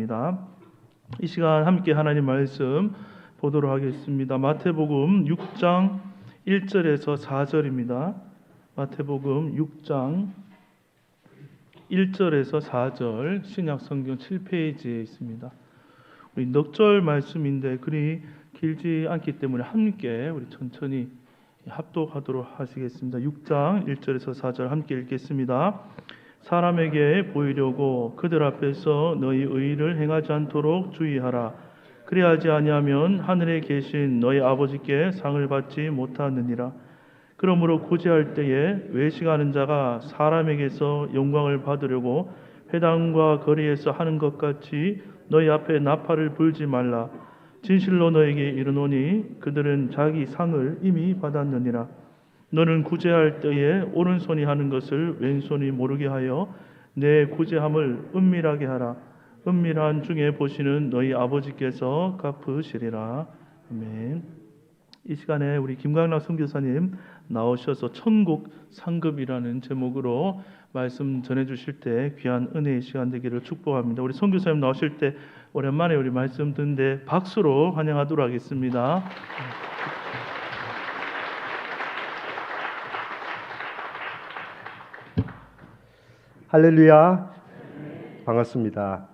바랍니다. 이 시간 함께 하나님 말씀 보도록 하겠습니다. 마태복음 6장 1절에서 4절입니다. 마태복음 6장 1절에서 4절 신약 성경 7페이지에 있습니다. 우리 넉 절 말씀인데 그리 길지 않기 때문에 함께 우리 천천히 합독하도록 하시겠습니다. 6장 1절에서 4절 함께 읽겠습니다. 사람에게 보이려고 그들 앞에서 너희 의를 행하지 않도록 주의하라. 그리하지 아니하면 하늘에 계신 너희 아버지께 상을 받지 못하느니라. 그러므로 구제할 때에 외식하는 자가 사람에게서 영광을 받으려고 회당과 거리에서 하는 것 같이 너희 앞에 나팔을 불지 말라. 진실로 너에게 이르노니 그들은 자기 상을 이미 받았느니라. 너는 구제할 때에 오른손이 하는 것을 왼손이 모르게 하여 내 구제함을 은밀하게 하라. 은밀한 중에 보시는 너희 아버지께서 갚으시리라. 아멘. 이 시간에 우리 김광락 선교사님 나오셔서 천국 상급이라는 제목으로 말씀 전해주실 때 귀한 은혜의 시간 되기를 축복합니다. 우리 선교사님 나오실 때 오랜만에 우리 말씀 듣는데 박수로 환영하도록 하겠습니다. 할렐루야. 반갑습니다.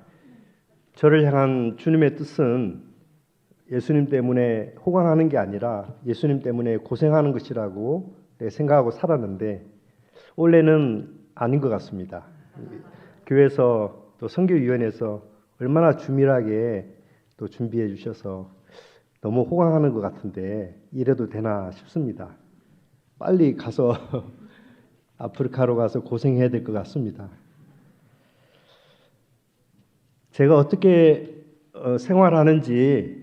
저를 향한 주님의 뜻은 예수님 때문에 호강하는 게 아니라 예수님 때문에 고생하는 것이라고 생각하고 살았는데 원래는 아닌 것 같습니다. 교회에서 또 선교위원회에서 얼마나 주밀하게 또 준비해 주셔서 너무 호강하는 것 같은데 이래도 되나 싶습니다. 빨리 가서 아프리카로 가서 고생해야 될 것 같습니다. 제가 어떻게 생활하는지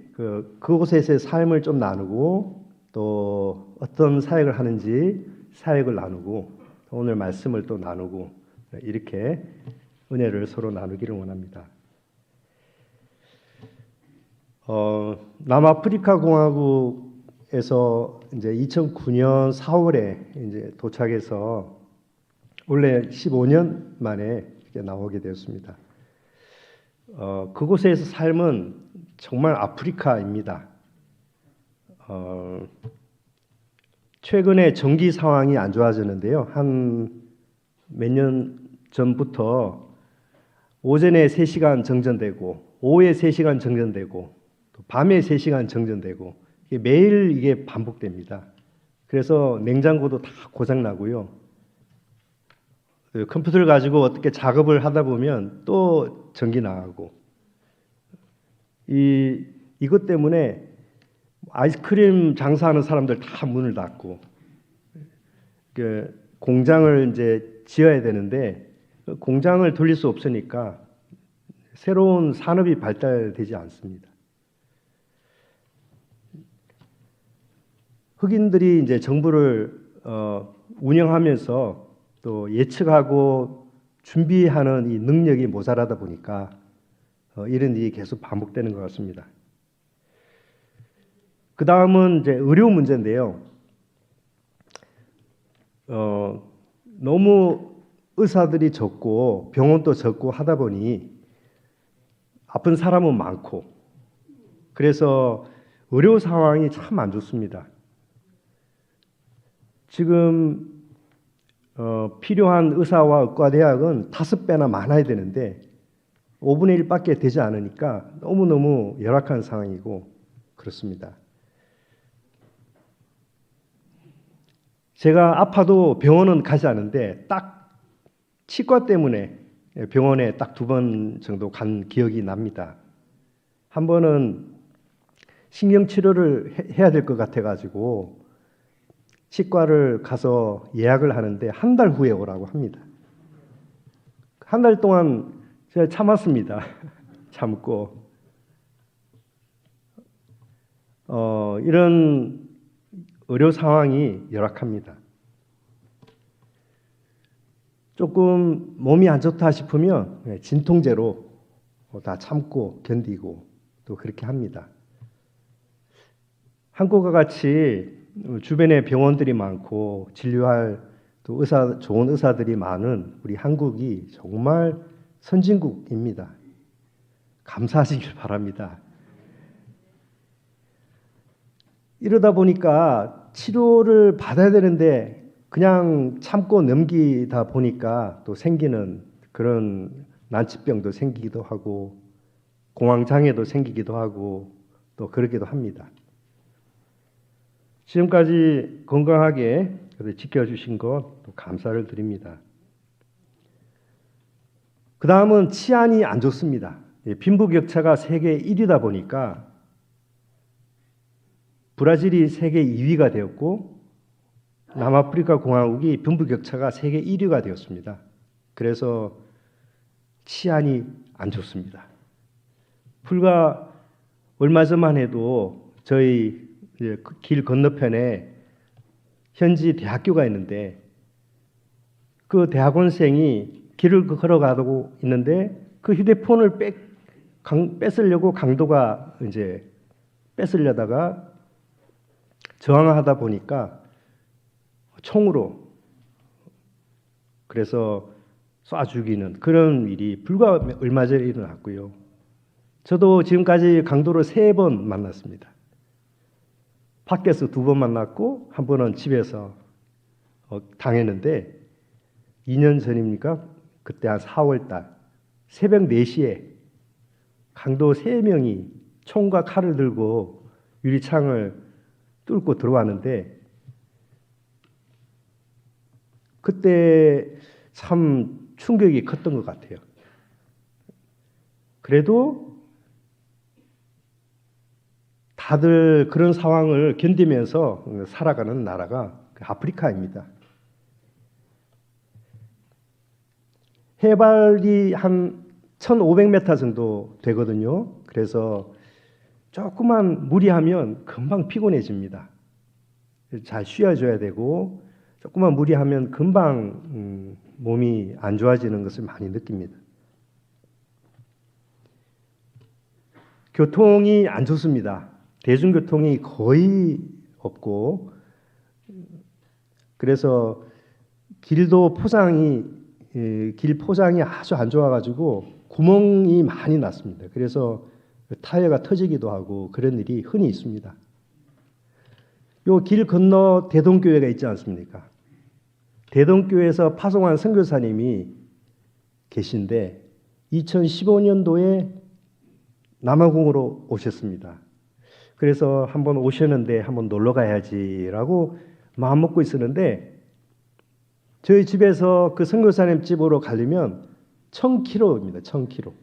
그곳에서의 삶을 좀 나누고 또 어떤 사역을 하는지 사역을 나누고 오늘 말씀을 또 나누고 이렇게 은혜를 서로 나누기를 원합니다. 남아프리카 공화국에서 이제 2009년 4월에 이제 도착해서 원래 15년 만에 나오게 되었습니다. 그곳에서 삶은 정말 아프리카입니다. 최근에 전기 상황이 안 좋아졌는데요. 한 몇 년 전부터 오전에 3시간 정전되고 오후에 3시간 정전되고 또 밤에 3시간 정전되고 매일 이게 반복됩니다. 그래서 냉장고도 다 고장나고요. 컴퓨터를 가지고 어떻게 작업을 하다 보면 또 전기 나가고 이것 때문에 아이스크림 장사하는 사람들 다 문을 닫고 공장을 이제 지어야 되는데 공장을 돌릴 수 없으니까 새로운 산업이 발달되지 않습니다. 흑인들이 이제 정부를 운영하면서 또 예측하고 준비하는 이 능력이 모자라다 보니까 이런 일이 계속 반복되는 것 같습니다. 그 다음은 이제 의료 문제인데요. 너무 의사들이 적고 병원도 적고 하다 보니 아픈 사람은 많고 그래서 의료 상황이 참 안 좋습니다. 지금 필요한 의사와 의과대학은 5배나 많아야 되는데 5분의 1밖에 되지 않으니까 너무너무 열악한 상황이고 그렇습니다. 제가 아파도 병원은 가지 않는데 딱 치과 때문에 병원에 딱 2번 정도 간 기억이 납니다. 한 번은 신경치료를 해야 될 것 같아가지고 치과를 가서 예약을 하는데 한 달 후에 오라고 합니다. 한 달 동안 제가 참았습니다. 참고 이런 의료 상황이 열악합니다. 조금 몸이 안 좋다 싶으면 진통제로 다 참고 견디고 또 그렇게 합니다. 한국과 같이 주변에 병원들이 많고 진료할 또 좋은 의사들이 많은 우리 한국이 정말 선진국입니다. 감사하시길 바랍니다. 이러다 보니까 치료를 받아야 되는데 그냥 참고 넘기다 보니까 또 생기는 그런 난치병도 생기기도 하고 공황장애도 생기기도 하고 또 그러기도 합니다. 지금까지 건강하게 지켜주신 것 또 감사를 드립니다. 그 다음은 치안이 안 좋습니다. 빈부격차가 세계 1위다 보니까 브라질이 세계 2위가 되었고 남아프리카 공화국이 빈부격차가 세계 1위가 되었습니다. 그래서 치안이 안 좋습니다. 불과 얼마 전만 해도 저희 길 건너편에 현지 대학교가 있는데 그 대학원생이 길을 걸어가고 있는데 그 휴대폰을 뺏으려고 강도가 이제 뺏으려다가 저항하다 보니까 총으로 그래서 쏴 죽이는 그런 일이 불과 얼마 전에 일어났고요. 저도 지금까지 강도를 3번 만났습니다. 밖에서 2번 만났고 한 번은 집에서 당했는데 2년 전입니까? 그때 한 4월 달 새벽 4시에 강도 3명이 총과 칼을 들고 유리창을 뚫고 들어왔는데 그때 참 충격이 컸던 것 같아요. 그래도 다들 그런 상황을 견디면서 살아가는 나라가 아프리카입니다. 해발이 한 1500m 정도 되거든요. 그래서 조금만 무리하면 금방 피곤해집니다. 잘 쉬어줘야 되고 조금만 무리하면 금방 몸이 안 좋아지는 것을 많이 느낍니다. 교통이 안 좋습니다. 대중교통이 거의 없고 그래서 길 포장이 아주 안 좋아가지고 구멍이 많이 났습니다. 그래서 타이어가 터지기도 하고 그런 일이 흔히 있습니다. 요 길 건너 대동교회가 있지 않습니까? 대동교회에서 파송한 선교사님이 계신데 2015년도에 남아공으로 오셨습니다. 그래서 한번 오셨는데 한번 놀러 가야지라고 마음 먹고 있었는데 저희 집에서 그 선교사님 집으로 가려면 1000km입니다. 1000km.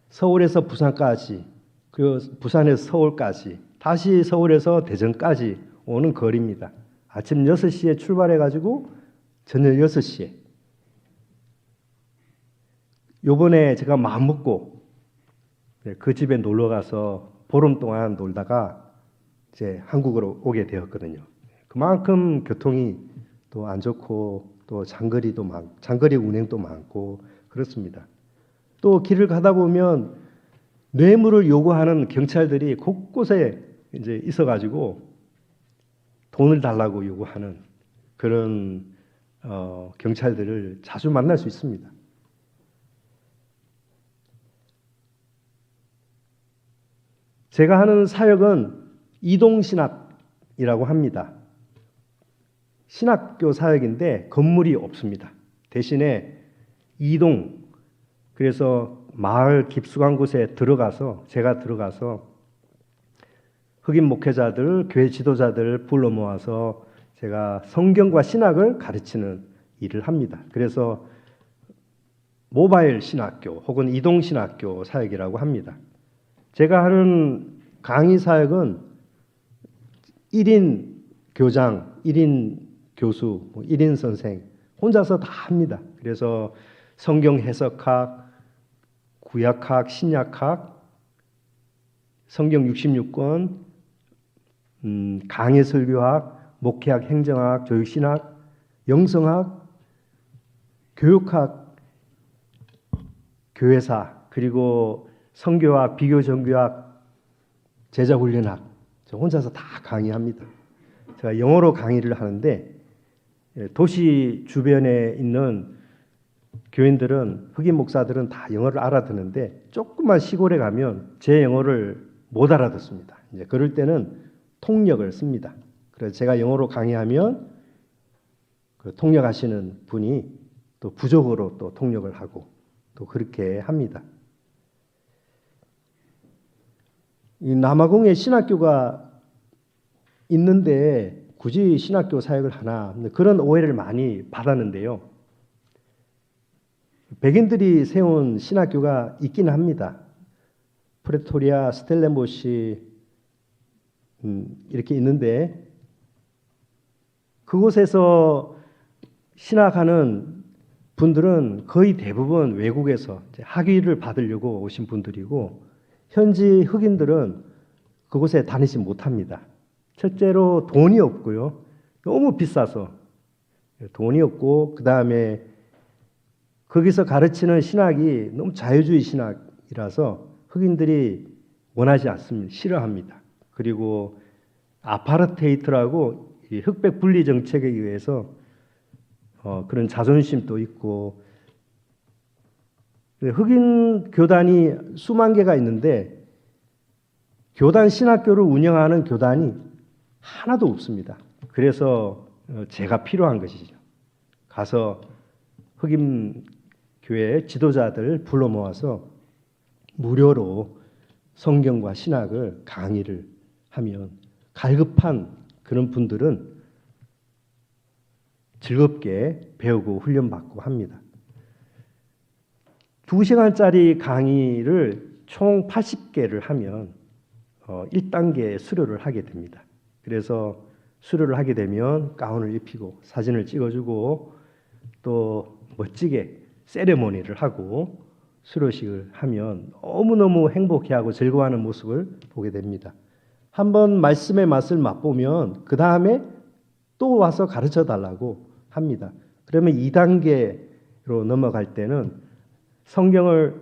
서울에서 부산까지, 그리고 부산에서 서울까지, 다시 서울에서 대전까지 오는 거리입니다. 아침 6시에 출발해가지고 저녁 6시에. 요번에 제가 마음 먹고 그 집에 놀러 가서 보름 동안 놀다가 이제 한국으로 오게 되었거든요. 그만큼 교통이 또 안 좋고 또 장거리 운행도 많고 그렇습니다. 또 길을 가다 보면 뇌물을 요구하는 경찰들이 곳곳에 이제 있어가지고 돈을 달라고 요구하는 그런 경찰들을 자주 만날 수 있습니다. 제가 하는 사역은 이동신학이라고 합니다. 신학교 사역인데 건물이 없습니다. 대신에 이동, 그래서 마을 깊숙한 곳에 제가 들어가서 흑인 목회자들, 교회 지도자들 불러 모아서 제가 성경과 신학을 가르치는 일을 합니다. 그래서 모바일 신학교 혹은 이동 신학교 사역이라고 합니다. 제가 하는 강의 사역은 1인 교장, 1인 교수, 1인 선생 혼자서 다 합니다. 그래서 성경 해석학, 구약학, 신약학, 성경 66권, 강해 설교학, 목회학, 행정학, 교육신학, 영성학, 교육학, 교회사, 그리고 선교학, 비교정교학, 제자훈련학, 저 혼자서 다 강의합니다. 제가 영어로 강의를 하는데 도시 주변에 있는 교인들은 흑인 목사들은 다 영어를 알아듣는데 조금만 시골에 가면 제 영어를 못 알아듣습니다. 이제 그럴 때는 통역을 씁니다. 그래서 제가 영어로 강의하면 그 통역하시는 분이 또 부족으로 또 통역을 하고 또 그렇게 합니다. 이 남아공에 신학교가 있는데 굳이 신학교 사역을 하나 그런 오해를 많이 받았는데요. 백인들이 세운 신학교가 있긴 합니다. 프레토리아, 스텔렌보시 이렇게 있는데 그곳에서 신학하는 분들은 거의 대부분 외국에서 학위를 받으려고 오신 분들이고 현지 흑인들은 그곳에 다니지 못합니다. 첫째로 돈이 없고요. 너무 비싸서 돈이 없고 그 다음에 거기서 가르치는 신학이 너무 자유주의 신학이라서 흑인들이 원하지 않습니다. 싫어합니다. 그리고 아파르테이트라고 이 흑백 분리 정책에 의해서 그런 자존심도 있고 흑인 교단이 수만 개가 있는데 교단 신학교를 운영하는 교단이 하나도 없습니다. 그래서 제가 필요한 것이죠. 가서 흑인 교회 지도자들 불러 모아서 무료로 성경과 신학을 강의를 하면 갈급한 그런 분들은 즐겁게 배우고 훈련받고 합니다. 2시간짜리 강의를 총 80개를 하면 1단계 수료를 하게 됩니다. 그래서 수료를 하게 되면 가운을 입히고 사진을 찍어주고 또 멋지게 세레모니를 하고 수료식을 하면 너무너무 행복해하고 즐거워하는 모습을 보게 됩니다. 한번 말씀의 맛을 맛보면 그 다음에 또 와서 가르쳐 달라고 합니다. 그러면 2단계로 넘어갈 때는 성경을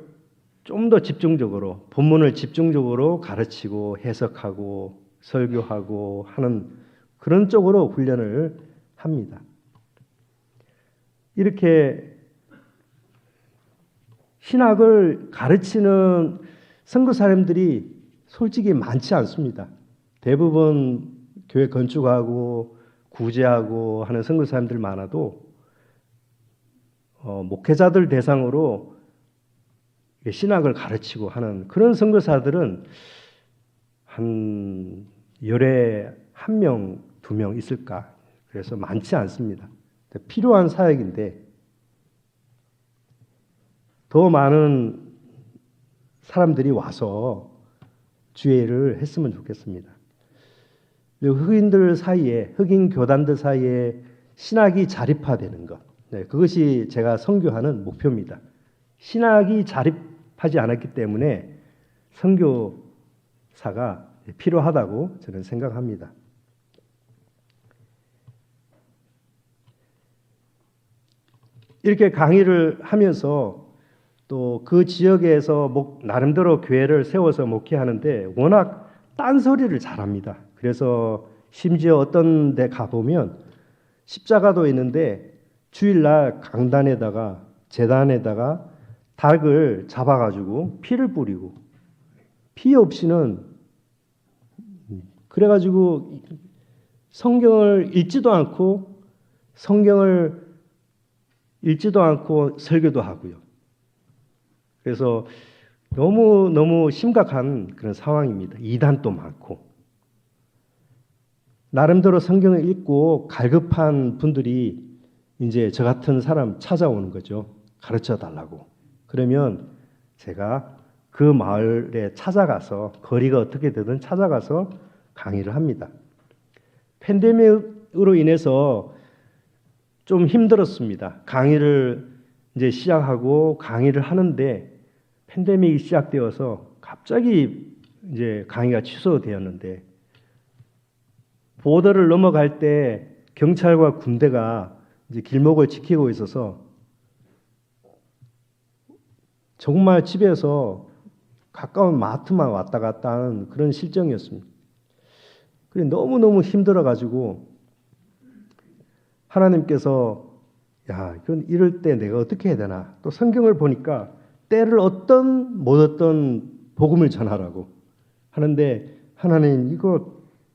좀 더 집중적으로 본문을 집중적으로 가르치고 해석하고 설교하고 하는 그런 쪽으로 훈련을 합니다. 이렇게 신학을 가르치는 선교사님들이 솔직히 많지 않습니다. 대부분 교회 건축하고 구제하고 하는 선교사님들 많아도 목회자들 대상으로 신학을 가르치고 하는 그런 선교사들은 한 열에 1명, 2명 있을까? 그래서 많지 않습니다. 필요한 사역인데 더 많은 사람들이 와서 주의를 했으면 좋겠습니다. 흑인들 사이에, 흑인 교단들 사이에 신학이 자립화되는 것, 그것이 제가 선교하는 목표입니다. 신학이 자립하지 않았기 때문에 선교사가 필요하다고 저는 생각합니다. 이렇게 강의를 하면서 또 그 지역에서 나름대로 교회를 세워서 목회하는데 워낙 딴소리를 잘합니다. 그래서 심지어 어떤 데 가보면 십자가도 있는데 주일날 강단에다가 제단에다가 닭을 잡아가지고 피를 뿌리고 피 없이는 그래가지고 성경을 읽지도 않고 설교도 하고요. 그래서 너무 심각한 그런 상황입니다. 이단도 많고 나름대로 성경을 읽고 갈급한 분들이 이제 저 같은 사람 찾아오는 거죠. 가르쳐 달라고. 그러면 제가 그 마을에 찾아가서 거리가 어떻게 되든 찾아가서 강의를 합니다. 팬데믹으로 인해서 좀 힘들었습니다. 강의를 이제 시작하고 강의를 하는데 팬데믹이 시작되어서 갑자기 이제 강의가 취소되었는데 보더를 넘어갈 때 경찰과 군대가 이제 길목을 지키고 있어서 정말 집에서 가까운 마트만 왔다 갔다 하는 그런 실정이었습니다. 그래 너무너무 힘들어가지고 하나님께서 야, 이건 이럴 때 내가 어떻게 해야 되나? 또 성경을 보니까 때를 얻던 못 얻던 복음을 전하라고 하는데 하나님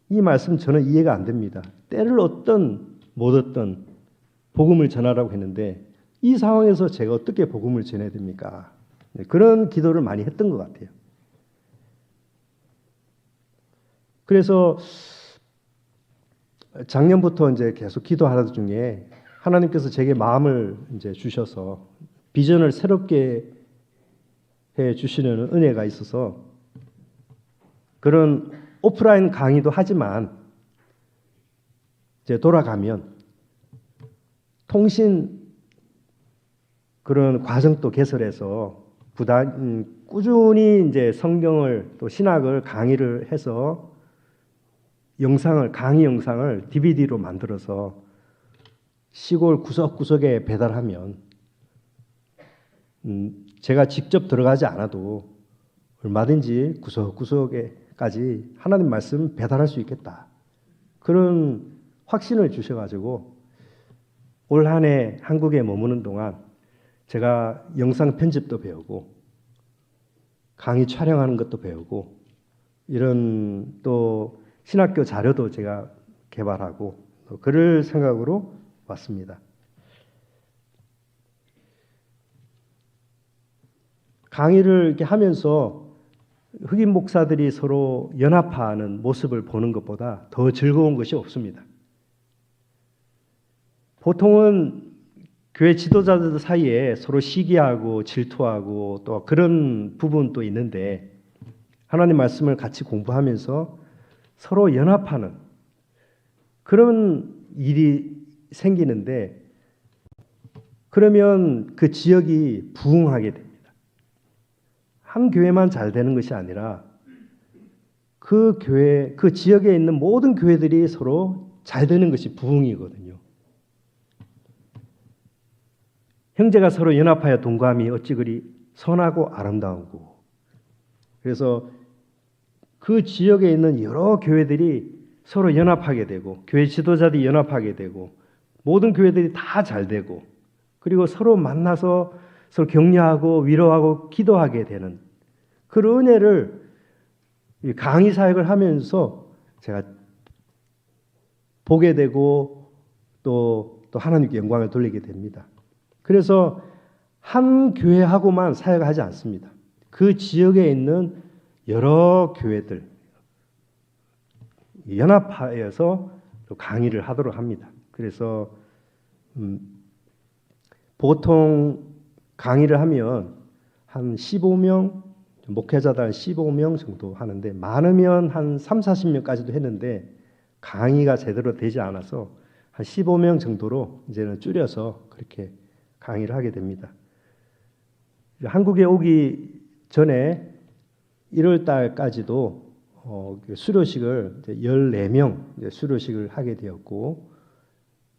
이 말씀 저는 이해가 안 됩니다. 때를 얻던 못 얻던 복음을 전하라고 했는데 이 상황에서 제가 어떻게 복음을 전해야 됩니까? 네, 그런 기도를 많이 했던 것 같아요. 그래서 작년부터 이제 계속 기도하는 중에 하나님께서 제게 마음을 이제 주셔서 비전을 새롭게 해 주시는 은혜가 있어서 그런 오프라인 강의도 하지만 이제 돌아가면 통신 그런 과정도 개설해서 꾸준히 이제 성경을 또 신학을 강의를 해서 강의 영상을 DVD로 만들어서 시골 구석구석에 배달하면 제가 직접 들어가지 않아도 얼마든지 구석구석에까지 하나님 말씀 배달할 수 있겠다. 그런 확신을 주셔가지고 올 한 해 한국에 머무는 동안 제가 영상 편집도 배우고 강의 촬영하는 것도 배우고 이런 또 신학교 자료도 제가 개발하고 그럴 생각으로 왔습니다. 강의를 이렇게 하면서 흑인 목사들이 서로 연합하는 모습을 보는 것보다 더 즐거운 것이 없습니다. 보통은 교회 지도자들 사이에 서로 시기하고 질투하고 또 그런 부분도 있는데 하나님 말씀을 같이 공부하면서 서로 연합하는 그런 일이 생기는데 그러면 그 지역이 부흥하게 됩니다. 한 교회만 잘 되는 것이 아니라 그 교회, 그 지역에 있는 모든 교회들이 서로 잘 되는 것이 부흥이거든요. 형제가 서로 연합하여 동감이 어찌 그리 선하고 아름다운고. 그래서 그 지역에 있는 여러 교회들이 서로 연합하게 되고 교회 지도자들이 연합하게 되고 모든 교회들이 다 잘 되고 그리고 서로 만나서 서로 격려하고 위로하고 기도하게 되는 그런 은혜를 강의 사역을 하면서 제가 보게 되고 또 하나님께 영광을 돌리게 됩니다. 그래서 한 교회하고만 사역하지 않습니다. 그 지역에 있는 여러 교회들 연합하여서 강의를 하도록 합니다. 그래서 보통 강의를 하면 한 15명, 목회자들 한 15명 정도 하는데 많으면 한 3, 40명까지도 했는데 강의가 제대로 되지 않아서 한 15명 정도로 이제는 줄여서 그렇게 강의를 하게 됩니다. 한국에 오기 전에 1월 달까지도 수료식을 14명 수료식을 하게 되었고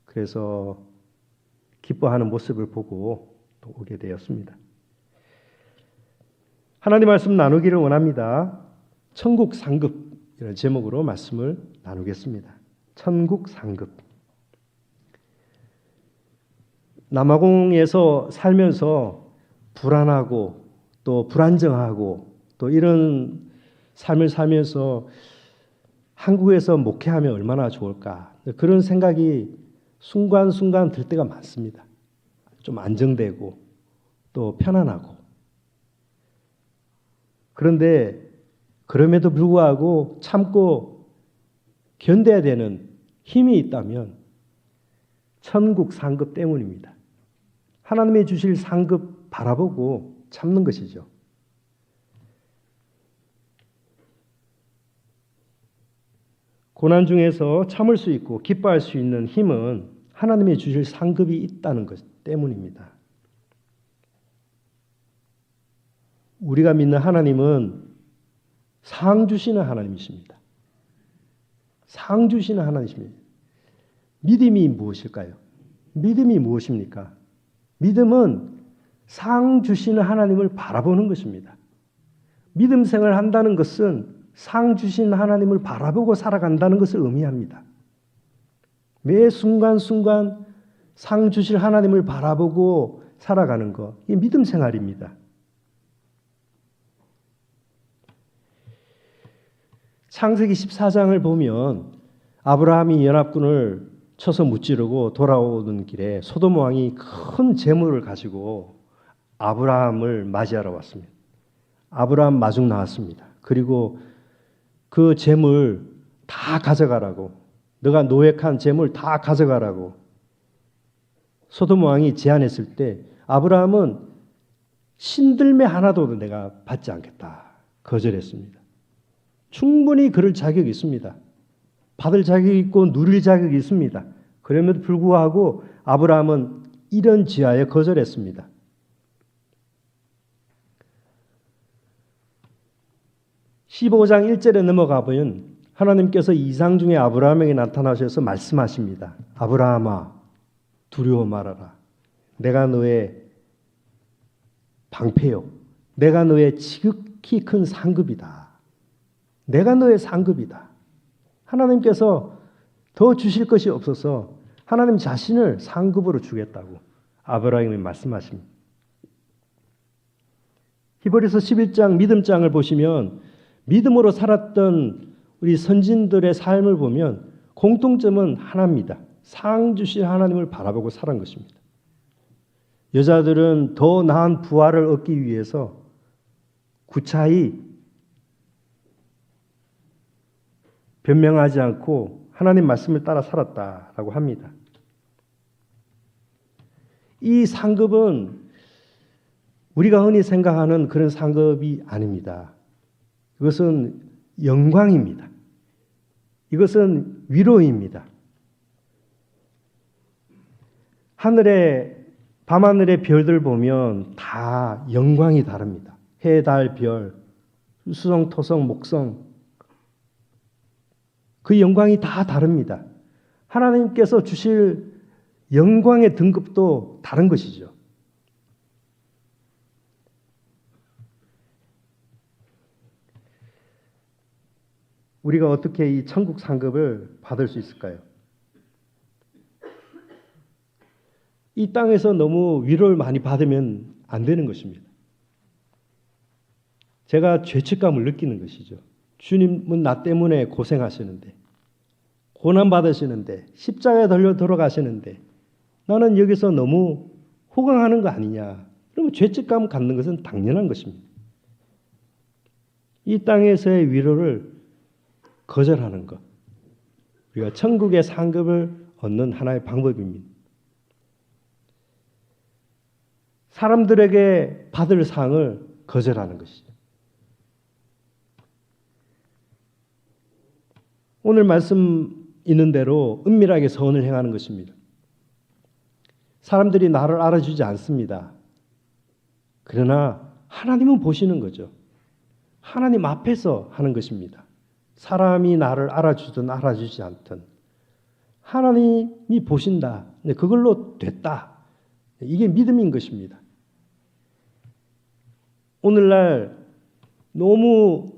그래서 기뻐하는 모습을 보고 또 오게 되었습니다. 하나님 말씀 나누기를 원합니다. 천국 상급 이런 제목으로 말씀을 나누겠습니다. 천국 상급. 남아공에서 살면서 불안하고 또 불안정하고 또 이런 삶을 살면서 한국에서 목회하면 얼마나 좋을까 그런 생각이 순간순간 들 때가 많습니다. 좀 안정되고 또 편안하고 그런데 그럼에도 불구하고 참고 견뎌야 되는 힘이 있다면 천국 상급 때문입니다. 하나님이 주실 상급 바라보고 참는 것이죠. 고난 중에서 참을 수 있고 기뻐할 수 있는 힘은 하나님이 주실 상급이 있다는 것 때문입니다. 우리가 믿는 하나님은 상 주시는 하나님이십니다. 상 주시는 하나님이십니다. 믿음이 무엇일까요? 믿음이 무엇입니까? 믿음은 상 주시는 하나님을 바라보는 것입니다. 믿음 생활을 한다는 것은 상 주신 하나님을 바라보고 살아간다는 것을 의미합니다. 매 순간순간 상 주실 하나님을 바라보고 살아가는 것, 이게 믿음 생활입니다. 창세기 14장을 보면 아브라함이 연합군을 쳐서 무찌르고 돌아오는 길에 소돔 왕이 큰 재물을 가지고 아브라함을 맞이하러 왔습니다. 아브라함 마중 나왔습니다. 그리고 그 재물 다 가져가라고, 너가 노획한 재물 다 가져가라고 소돔 왕이 제안했을 때 아브라함은 신들매 하나도 내가 받지 않겠다 거절했습니다. 충분히 그럴 자격이 있습니다. 받을 자격이 있고 누릴 자격이 있습니다. 그럼에도 불구하고 아브라함은 이런 지하에 거절했습니다. 15장 1절에 넘어가 보면 하나님께서 이상 중에 아브라함에게 나타나셔서 말씀하십니다. 아브라함아, 두려워 말아라. 내가 너의 방패요. 내가 너의 지극히 큰 상급이다. 내가 너의 상급이다. 하나님께서 더 주실 것이 없어서 하나님 자신을 상급으로 주겠다고 아브라함이 말씀하십니다. 히브리서 11장 믿음장을 보시면 믿음으로 살았던 우리 선진들의 삶을 보면 공통점은 하나입니다. 상 주실 하나님을 바라보고 살은 것입니다. 여자들은 더 나은 부활을 얻기 위해서 구차히 변명하지 않고 하나님 말씀을 따라 살았다라고 합니다. 이 상급은 우리가 흔히 생각하는 그런 상급이 아닙니다. 이것은 영광입니다. 이것은 위로입니다. 밤하늘의 별들 보면 다 영광이 다릅니다. 해, 달, 별, 수성, 토성, 목성, 그 영광이 다 다릅니다. 하나님께서 주실 영광의 등급도 다른 것이죠. 우리가 어떻게 이 천국 상급을 받을 수 있을까요? 이 땅에서 너무 위로를 많이 받으면 안 되는 것입니다. 제가 죄책감을 느끼는 것이죠. 주님은 나 때문에 고생하시는데, 고난받으시는데, 십자가에 달려 돌아가시는데 나는 여기서 너무 호강하는 거 아니냐. 그러면 죄책감 갖는 것은 당연한 것입니다. 이 땅에서의 위로를 거절하는 것, 우리가 천국의 상급을 얻는 하나의 방법입니다. 사람들에게 받을 상을 거절하는 것이죠. 오늘 말씀 있는 대로 은밀하게 선을 행하는 것입니다. 사람들이 나를 알아주지 않습니다. 그러나 하나님은 보시는 거죠. 하나님 앞에서 하는 것입니다. 사람이 나를 알아주든 알아주지 않든 하나님이 보신다. 그걸로 됐다. 이게 믿음인 것입니다. 오늘날 너무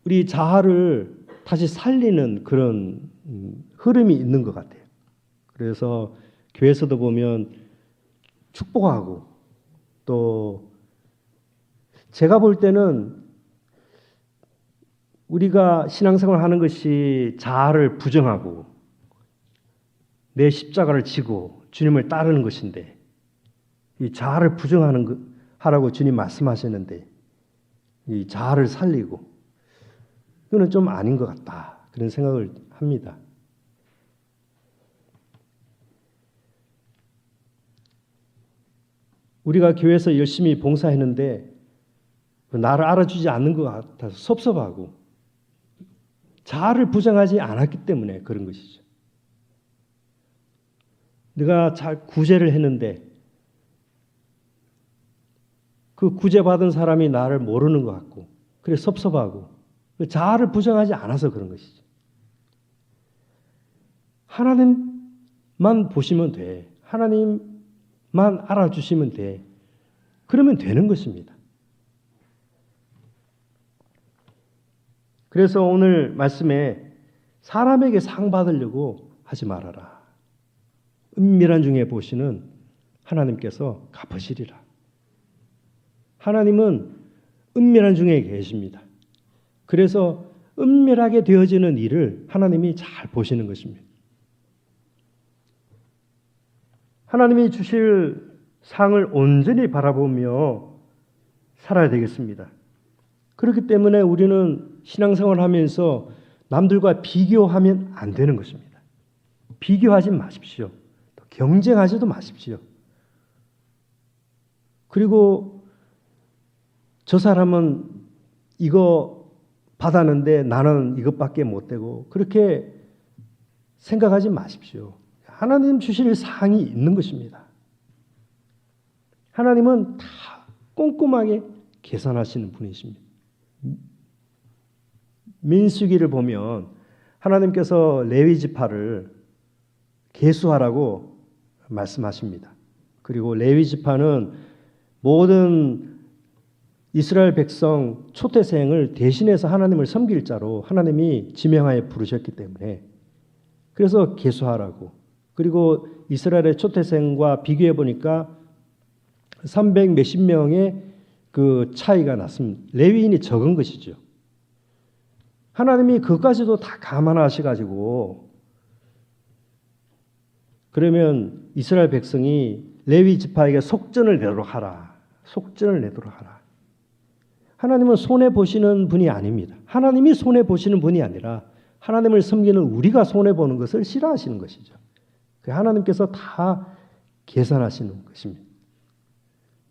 우리 자아를 다시 살리는 그런 흐름이 있는 것 같아요. 그래서 교회에서도 보면 축복하고 또 제가 볼 때는 우리가 신앙생활 하는 것이 자아를 부정하고 내 십자가를 지고 주님을 따르는 것인데 이 자아를 하라고 주님 말씀하시는데 이 자아를 살리고 이거는 좀 아닌 것 같다. 그런 생각을 합니다. 우리가 교회에서 열심히 봉사했는데 나를 알아주지 않는 것 같아서 섭섭하고 자아를 부정하지 않았기 때문에 그런 것이죠. 내가 잘 구제를 했는데 그 구제받은 사람이 나를 모르는 것 같고 그래 섭섭하고 자아를 부정하지 않아서 그런 것이죠. 하나님만 보시면 돼. 하나님만 알아주시면 돼. 그러면 되는 것입니다. 그래서 오늘 말씀에 사람에게 상 받으려고 하지 말아라. 은밀한 중에 보시는 하나님께서 갚으시리라. 하나님은 은밀한 중에 계십니다. 그래서 은밀하게 되어지는 일을 하나님이 잘 보시는 것입니다. 하나님이 주실 상을 온전히 바라보며 살아야 되겠습니다. 그렇기 때문에 우리는 신앙생활을 하면서 남들과 비교하면 안 되는 것입니다. 비교하지 마십시오. 경쟁하지도 마십시오. 그리고 저 사람은 이거 받았는데 나는 이것밖에 못 되고 그렇게 생각하지 마십시오. 하나님 주실 상이 있는 것입니다. 하나님은 다 꼼꼼하게 계산하시는 분이십니다. 민수기를 보면 하나님께서 레위 지파를 계수하라고 말씀하십니다. 그리고 레위 지파는 모든 이스라엘 백성 초태생을 대신해서 하나님을 섬길 자로 하나님이 지명하여 부르셨기 때문에 그래서 계수하라고. 그리고 이스라엘의 초태생과 비교해 보니까 300 몇십 명의 그 차이가 났습니다. 레위인이 적은 것이죠. 하나님이 그것까지도 다 감안하셔가지고 그러면 이스라엘 백성이 레위 지파에게 속전을 내도록 하라. 속전을 내도록 하라. 하나님은 손해보시는 분이 아닙니다. 하나님이 손해보시는 분이 아니라 하나님을 섬기는 우리가 손해보는 것을 싫어하시는 것이죠. 하나님께서 다 계산하시는 것입니다.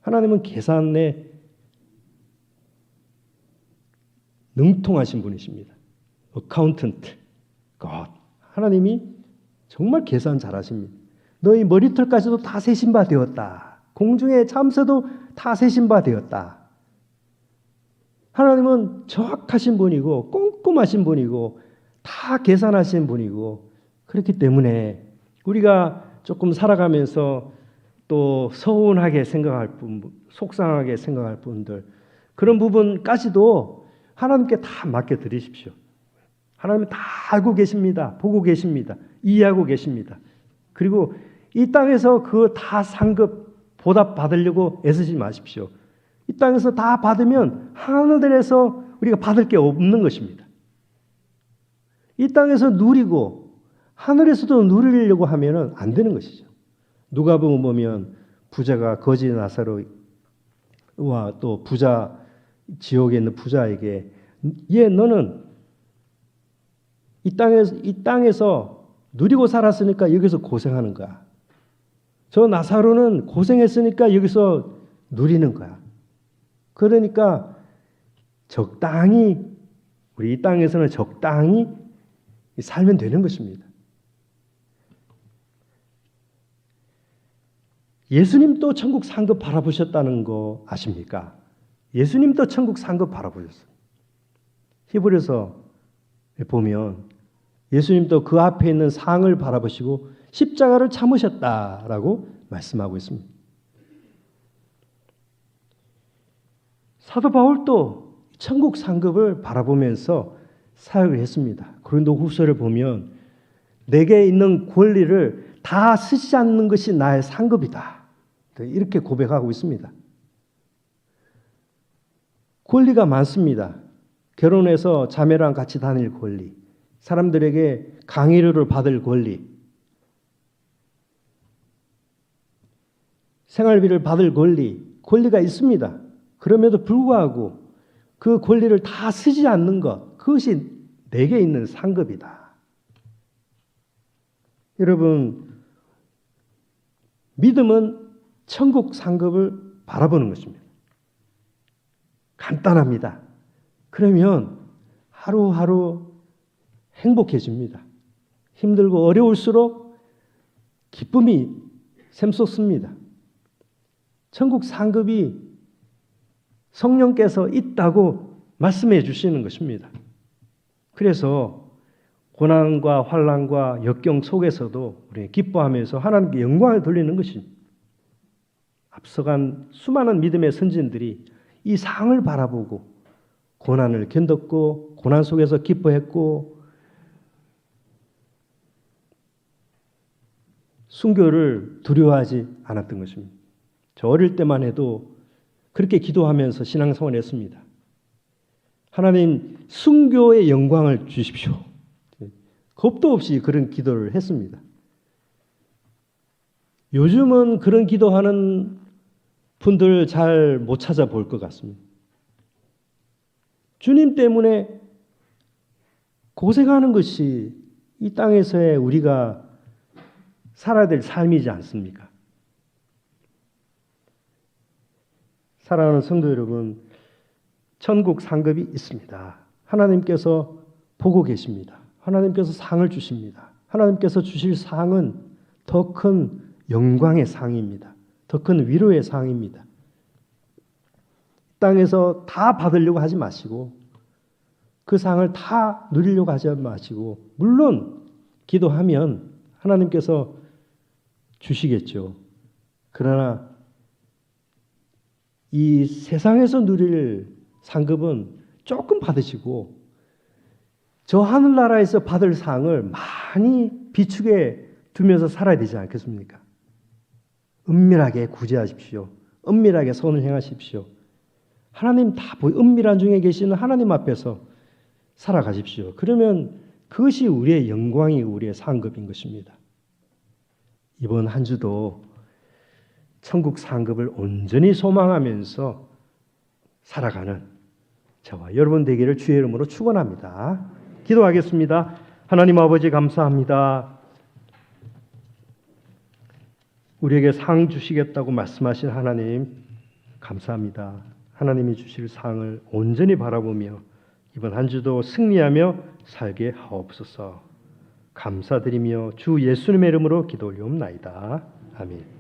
하나님은 계산에 능통하신 분이십니다. 어카운턴트, God. 하나님이 정말 계산 잘하십니다. 너희 머리털까지도 다 세신 바 되었다. 공중의 참새도 다 세신 바 되었다. 하나님은 정확하신 분이고 꼼꼼하신 분이고 다 계산하신 분이고 그렇기 때문에 우리가 조금 살아가면서 또 서운하게 생각할 분, 속상하게 생각할 분들 그런 부분까지도 하나님께 다 맡겨드리십시오. 하나님은 다 알고 계십니다. 보고 계십니다. 이해하고 계십니다. 그리고 이 땅에서 그 다 상급 보답 받으려고 애쓰지 마십시오. 이 땅에서 다 받으면 하늘에서 우리가 받을 게 없는 것입니다. 이 땅에서 누리고 하늘에서도 누리려고 하면 안 되는 것이죠. 누가복음 보면 부자가 거지 나사로와 또 부자 지옥에 있는 부자에게 너는 이 땅에서 누리고 살았으니까 여기서 고생하는 거야. 저 나사로는 고생했으니까 여기서 누리는 거야. 그러니까 적당히 우리 이 땅에서는 적당히 살면 되는 것입니다. 예수님도 천국 상급 바라보셨다는 거 아십니까? 예수님도 천국 상급 바라보셨어요. 히브리서 보면 예수님도 그 앞에 있는 상을 바라보시고 십자가를 참으셨다라고 말씀하고 있습니다. 사도 바울도 천국 상급을 바라보면서 사역을 했습니다. 고린도 후서를 보면 내게 있는 권리를 다 쓰지 않는 것이 나의 상급이다. 이렇게 고백하고 있습니다. 권리가 많습니다. 결혼해서 자매랑 같이 다닐 권리, 사람들에게 강의료를 받을 권리, 생활비를 받을 권리가 있습니다. 그럼에도 불구하고 그 권리를 다 쓰지 않는 것, 그것이 내게 있는 상급이다. 여러분, 믿음은 천국 상급을 바라보는 것입니다. 간단합니다. 그러면 하루하루 행복해집니다. 힘들고 어려울수록 기쁨이 샘솟습니다. 천국 상급이 성령께서 있다고 말씀해 주시는 것입니다. 그래서 고난과 환난과 역경 속에서도 우리 기뻐하면서 하나님께 영광을 돌리는 것입니다. 앞서간 수많은 믿음의 선진들이 이 상을 바라보고 고난을 견뎠고 고난 속에서 기뻐했고 순교를 두려워하지 않았던 것입니다. 저 어릴 때만 해도 그렇게 기도하면서 신앙생활을 했습니다. 하나님 순교의 영광을 주십시오. 겁도 없이 그런 기도를 했습니다. 요즘은 그런 기도하는 분들 잘 못 찾아볼 것 같습니다. 주님 때문에 고생하는 것이 이 땅에서의 우리가 살아야 될 삶이지 않습니까? 사랑하는 성도 여러분, 천국 상급이 있습니다. 하나님께서 보고 계십니다. 하나님께서 상을 주십니다. 하나님께서 주실 상은 더 큰 영광의 상입니다. 더 큰 위로의 상입니다. 땅에서 다 받으려고 하지 마시고 그 상을 다 누리려고 하지 마시고 물론 기도하면 하나님께서 주시겠죠. 그러나 이 세상에서 누릴 상급은 조금 받으시고 저 하늘나라에서 받을 상을 많이 비축해 두면서 살아야 되지 않겠습니까? 은밀하게 구제하십시오. 은밀하게 선을 행하십시오. 하나님 다 은밀한 중에 계시는 하나님 앞에서 살아가십시오. 그러면 그것이 우리의 영광이고 우리의 상급인 것입니다. 이번 한 주도 천국 상급을 온전히 소망하면서 살아가는 저와 여러분 되기를 주의 이름으로 축원합니다. 기도하겠습니다. 하나님 아버지 감사합니다. 우리에게 상 주시겠다고 말씀하신 하나님 감사합니다. 하나님이 주실 상을 온전히 바라보며 이번 한 주도 승리하며 살게 하옵소서. 감사드리며 주 예수님의 이름으로 기도 올리옵나이다. 아멘.